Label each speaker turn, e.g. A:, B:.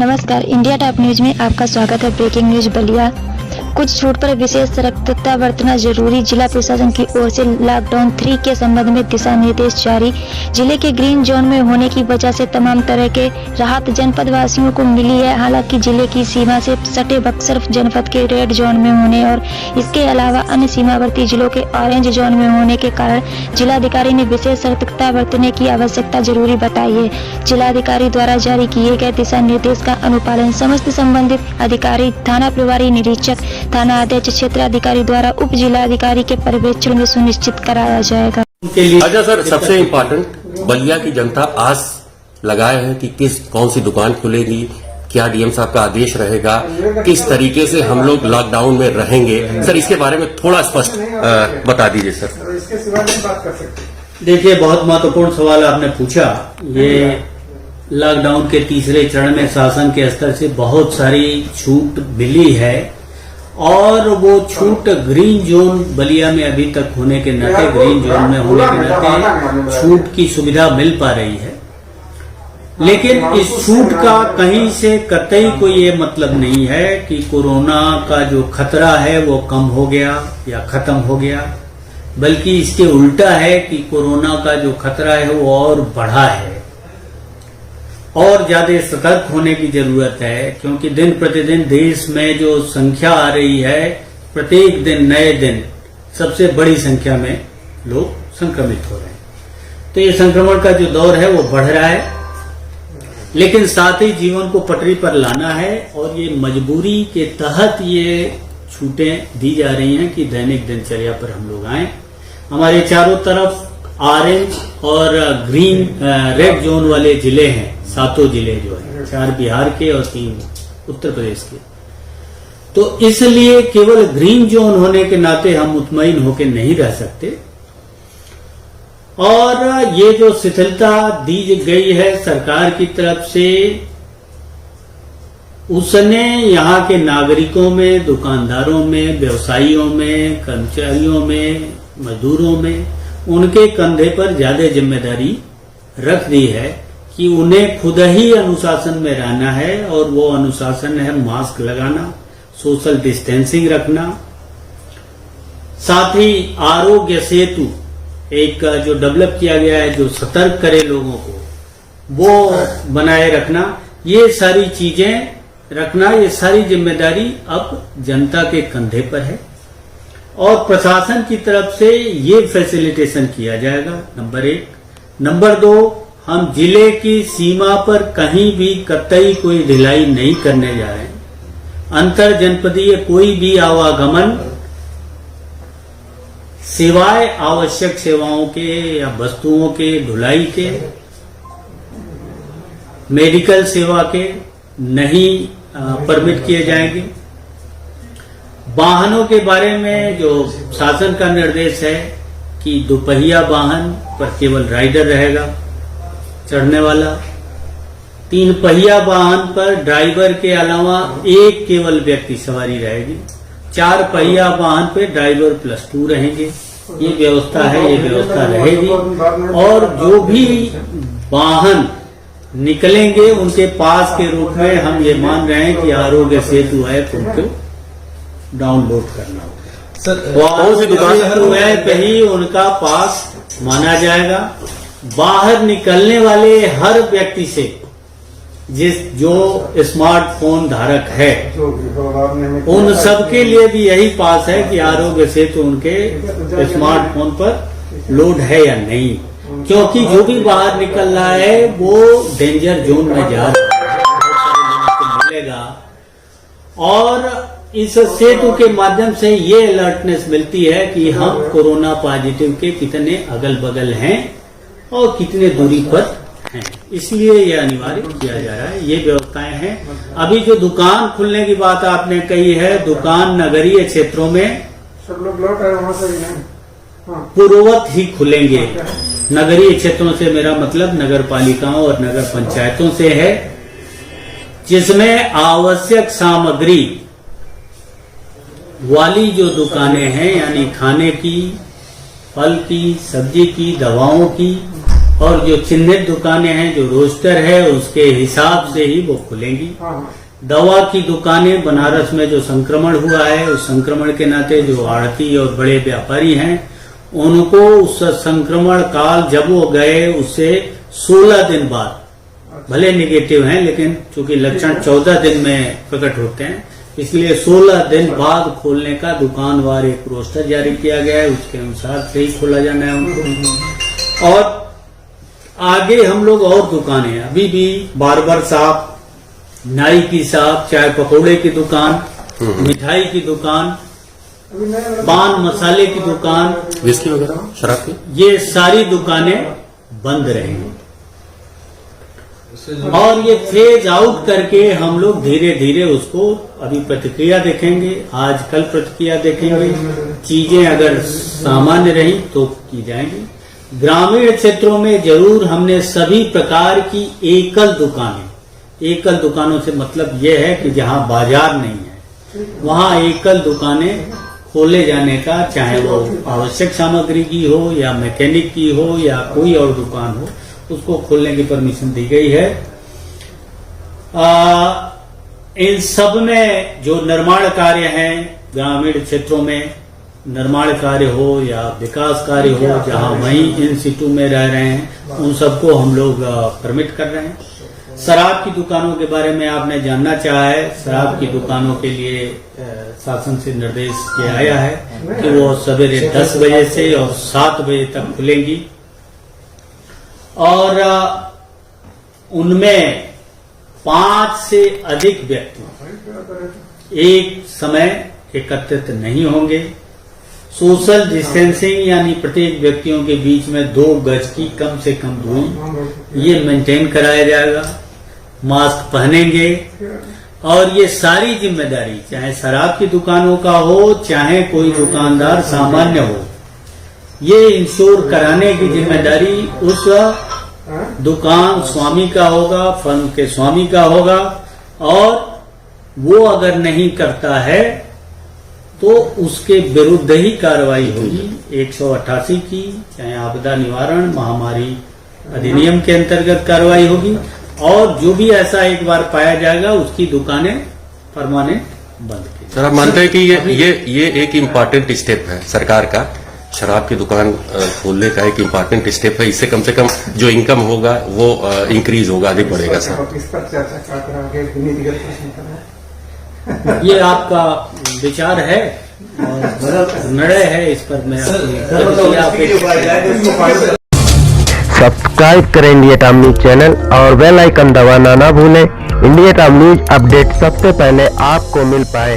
A: नमस्कार, India top news में आपका स्वागत है। Breaking news Ballia. कुछ छूट पर विशेष सतर्कता बरतना जरूरी। जिला प्रशासन की ओर से लॉकडाउन 3 के संबंध में दिशा निर्देश जारी। जिले के ग्रीन जोन में होने की वजह से तमाम तरह के राहत जनपद वासियों को मिली है। हालांकि जिले की सीमा से सटे बक्सर जनपद के रेड जोन में होने और इसके अलावा अन्य सीमावर्ती जिलों के ऑरेंज जोन में होने के कारण जिलाधिकारी ने विशेष सतर्कता बरतने की आवश्यकता जरूरी बताई है। जिलाधिकारी द्वारा जारी किए गए दिशा निर्देश का अनुपालन समस्त संबंधित अधिकारी, थाना प्रभारी निरीक्षक, थाना अध्यक्ष, क्षेत्राधिकारी द्वारा उप जिलाधिकारी के पर्यवेक्षण में सुनिश्चित कराया जाएगा।
B: अच्छा सर, सबसे इम्पोर्टेंट बलिया की जनता आस लगाए है कि कौन सी दुकान खुलेगी, क्या डीएम साहब का आदेश रहेगा, किस तरीके से हम लोग लॉकडाउन में रहेंगे। सर, इसके बारे में थोड़ा स्पष्ट बता दीजिए सर।
C: इसके सिवा नहीं बात कर सकते।
D: देखिए, बहुत महत्वपूर्ण सवाल आपने पूछा। ये लॉकडाउन के तीसरे चरण में शासन के स्तर से बहुत सारी छूट मिली है और वो छूट ग्रीन जोन बलिया में अभी तक होने के नाते, ग्रीन जोन में होने के नाते छूट की सुविधा मिल पा रही है। लेकिन इस छूट का कहीं से कतई कोई ये मतलब नहीं है कि कोरोना का जो खतरा है वो कम हो गया या खत्म हो गया, बल्कि इसके उल्टा है कि कोरोना का जो खतरा है वो और बढ़ा है और ज्यादा सतर्क होने की जरूरत है। क्योंकि दिन प्रतिदिन देश में जो संख्या आ रही है, प्रत्येक दिन नए दिन सबसे बड़ी संख्या में लोग संक्रमित हो रहे हैं। तो ये संक्रमण का जो दौर है वो बढ़ रहा है, लेकिन साथ ही जीवन को पटरी पर लाना है और ये मजबूरी के तहत ये छूटें दी जा रही हैं कि दैनिक दिनचर्या पर हम लोग आए। हमारे चारों तरफ ऑरेंज और ग्रीन रेड जोन वाले जिले हैं, 7 जिले जो है, 4 बिहार के और 3 उत्तर प्रदेश के। तो इसलिए केवल ग्रीन जोन होने के नाते हम मुतमईन होकर नहीं रह सकते और ये जो शिथिलता दी गई है सरकार की तरफ से, उसने यहाँ के नागरिकों में, दुकानदारों में, व्यवसायियों में, कर्मचारियों में, मजदूरों में, उनके कंधे पर ज्यादा जिम्मेदारी रख दी है कि उन्हें खुद ही अनुशासन में रहना है और वो अनुशासन है मास्क लगाना, सोशल डिस्टेंसिंग रखना, साथ ही आरोग्य सेतु एक जो डेवलप किया गया है जो सतर्क करे लोगों को, वो बनाए रखना। ये सारी चीजें रखना, ये सारी जिम्मेदारी अब जनता के कंधे पर है और प्रशासन की तरफ से ये फैसिलिटेशन किया जाएगा, नंबर 1। नंबर 2, हम जिले की सीमा पर कहीं भी कतई कोई ढिलाई नहीं करने जा रहे हैं। अंतर जनपदीय कोई भी आवागमन सिवाय आवश्यक सेवाओं के या वस्तुओं के ढुलाई के, मेडिकल सेवा के नहीं परमिट किए जाएंगे। वाहनों के बारे में जो शासन का निर्देश है कि दोपहिया वाहन पर केवल राइडर रहेगा, चढ़ने वाला। 3 पहिया वाहन पर ड्राइवर के अलावा एक केवल व्यक्ति सवारी रहेगी। 4 पहिया वाहन पे ड्राइवर +2 रहेंगे। ये व्यवस्था है, ये व्यवस्था रहेगी और जो भी वाहन निकलेंगे उनके पास के रूप में हम ये मान रहे हैं कि आरोग्य सेतु ऐप उनको डाउनलोड करना होगा।
B: सर, कौन सी दुकान
D: पे ही उनका पास माना जाएगा। बाहर निकलने वाले हर व्यक्ति से जो स्मार्टफोन धारक है, उन सबके लिए भी यही पास है कि आरोग्य सेतु उनके स्मार्टफोन पर लोड है या नहीं, क्योंकि जो भी बाहर निकल रहा है वो डेंजर जोन में जा रहा है, मिलेगा। और इस सेतु के माध्यम से ये अलर्टनेस मिलती है कि हम कोरोना पॉजिटिव के कितने अगल बगल हैं और कितने दूरी पर हैं। इसलिए ये अनिवार्य किया जा रहा है, ये व्यवस्थाएं हैं। अभी जो दुकान खुलने की बात आपने कही है, दुकान नगरीय क्षेत्रों में
C: सब लोग लौट आए वहां से ही नहीं,
D: पूर्ववत ही खुलेंगे। नगरीय क्षेत्रों से मेरा मतलब नगर पालिकाओं और नगर पंचायतों से है, जिसमें आवश्यक सामग्री वाली जो दुकानें हैं, यानी खाने की, फल की, सब्जी की, दवाओं की और जो चिन्हित दुकानें हैं, जो रोस्टर है, उसके हिसाब से ही वो खुलेंगी।
C: हाँ
D: दवा की दुकानें बनारस में जो संक्रमण हुआ है, उस संक्रमण के नाते जो आड़ती और बड़े व्यापारी हैं, उनको उस संक्रमण काल जब वो गए उससे 16 दिन बाद, भले निगेटिव हैं लेकिन चूंकि लक्षण 14 दिन में प्रकट होते हैं, इसलिए 16 दिन बाद खोलने का दुकानवार एक रोस्टर जारी किया गया है, उसके अनुसार से ही खोला जाना है उनको। और आगे हम लोग और दुकानें, अभी भी बार्बर शॉप, नाई की शॉप, चाय पकौड़े की दुकान, मिठाई की दुकान, पान मसाले की दुकान,
B: विस्की वगैरह, शराब की,
D: ये सारी दुकानें बंद रहेंगी। और ये फेज आउट करके हम लोग धीरे धीरे उसको अभी प्रतिक्रिया देखेंगे, आज कल प्रतिक्रिया देखेंगे। चीजें अगर सामान्य रही तो की जाएंगी। ग्रामीण क्षेत्रों में जरूर हमने सभी प्रकार की एकल दुकानों से मतलब यह है कि जहां बाजार नहीं है वहां एकल दुकानें खोले जाने का, चाहे वो आवश्यक सामग्री की हो या मैकेनिक की हो या कोई और दुकान हो, उसको खोलने की परमिशन दी गई है। इन सब में जो निर्माण कार्य हैं, ग्रामीण क्षेत्रों में निर्माण कार्य हो या विकास कार्य हो, जहां वहीं इन सिटू में रह रहे हैं, उन सबको हम लोग परमिट कर रहे हैं। शराब की दुकानों के बारे में आपने जानना चाहा है। शराब की दुकानों के लिए शासन से निर्देश किया गया है कि वो सवेरे 10 बजे से और 7 बजे तक खुलेंगी और उनमें 5 से अधिक व्यक्ति एक समय एकत्रित नहीं होंगे। सोशल डिस्टेंसिंग यानी प्रत्येक व्यक्तियों के बीच में 2 गज की कम से कम दूरी ये मेंटेन कराया जाएगा। मास्क पहनेंगे और ये सारी जिम्मेदारी चाहे शराब की दुकानों का हो, चाहे कोई दुकानदार सामान्य हो, ये इंश्योर कराने की जिम्मेदारी उस दुकान स्वामी का होगा, फर्म के स्वामी का होगा। और वो अगर नहीं करता है तो उसके विरुद्ध ही कार्रवाई होगी 188 की, चाहे आपदा निवारण महामारी अधिनियम के अंतर्गत कार्रवाई होगी। और जो भी ऐसा एक बार पाया जाएगा उसकी दुकानें परमानेंट बंद की।
B: सर, आप मानते हैं कि ये एक इम्पॉर्टेंट स्टेप है सरकार का, शराब की दुकान खोलने का एक इम्पॉर्टेंट स्टेप है। इससे कम से कम जो इनकम होगा वो इंक्रीज होगा, अधिक बढ़ेगा सर।
C: इस पर चर्चा कर रहा है, नीतिगत प्रश्न कर रहा है।
D: ये आपका विचार है और निर्णय है, इस पर मैं
E: सब्सक्राइब करें इंडिया टाइम न्यूज चैनल और बेल आइकन दबाना ना भूलें। इंडिया टाइम न्यूज अपडेट सबसे पहले आपको मिल पाए।